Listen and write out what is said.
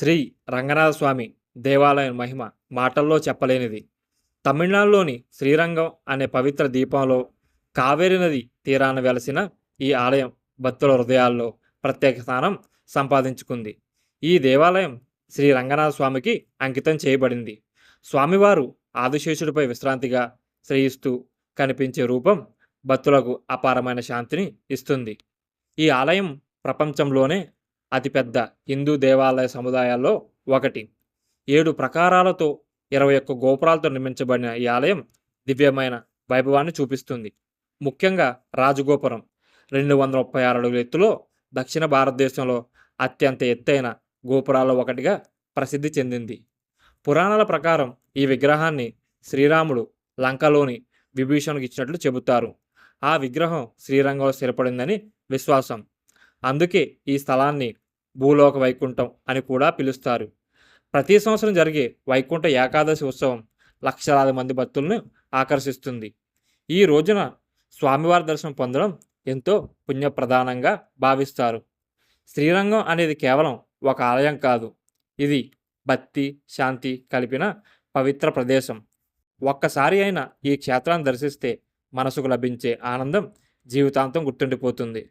శ్రీ రంగనాథ స్వామి దేవాలయం మహిమ మాటల్లో చెప్పలేనిది. తమిళనాడులోని శ్రీరంగం అనే పవిత్ర ద్వీపంలో కావేరి నది తీరాన వెలసిన ఈ ఆలయం భక్తుల హృదయాల్లో ప్రత్యేక స్థానం సంపాదించుకుంది. ఈ దేవాలయం శ్రీ రంగనాథ స్వామికి అంకితం చేయబడింది. స్వామివారు ఆదిశేషుడిపై విశ్రాంతిగా శ్రయిస్తూ కనిపించే రూపం భక్తులకు అపారమైన శాంతిని ఇస్తుంది. ఈ ఆలయం ప్రపంచంలోనే అతిపెద్ద హిందూ దేవాలయ సముదాయాల్లో ఒకటి. 7 ప్రాకారాలతో 21 గోపురాలతో నిర్మించబడిన ఈ ఆలయం దివ్యమైన వైభవాన్ని చూపిస్తుంది. ముఖ్యంగా రాజగోపురం 236 అడుగుల ఎత్తులో దక్షిణ భారతదేశంలో అత్యంత ఎత్తైన గోపురాల్లో ఒకటిగా ప్రసిద్ధి చెందింది. పురాణాల ప్రకారం ఈ విగ్రహాన్ని శ్రీరాముడు లంకలోని విభీషణునికి ఇచ్చినట్లు చెబుతారు. ఆ విగ్రహం శ్రీరంగంలో స్థిరపడిందని విశ్వాసం. అందుకే ఈ స్థలాన్ని భూలోక వైకుంఠం అని కూడా పిలుస్తారు. ప్రతి సంవత్సరం జరిగే వైకుంఠ ఏకాదశి ఉత్సవం లక్షలాది మంది భక్తులను ఆకర్షిస్తుంది. ఈ రోజున స్వామివారి దర్శనం పొందడం ఎంతో పుణ్యప్రదానంగా భావిస్తారు. శ్రీరంగం అనేది కేవలం ఒక ఆలయం కాదు, ఇది భక్తి శాంతి కలిపిన పవిత్ర ప్రదేశం. ఒక్కసారి అయినా ఈ క్షేత్రాన్ని దర్శిస్తే మనసుకు లభించే ఆనందం జీవితాంతం గుర్తుండిపోతుంది.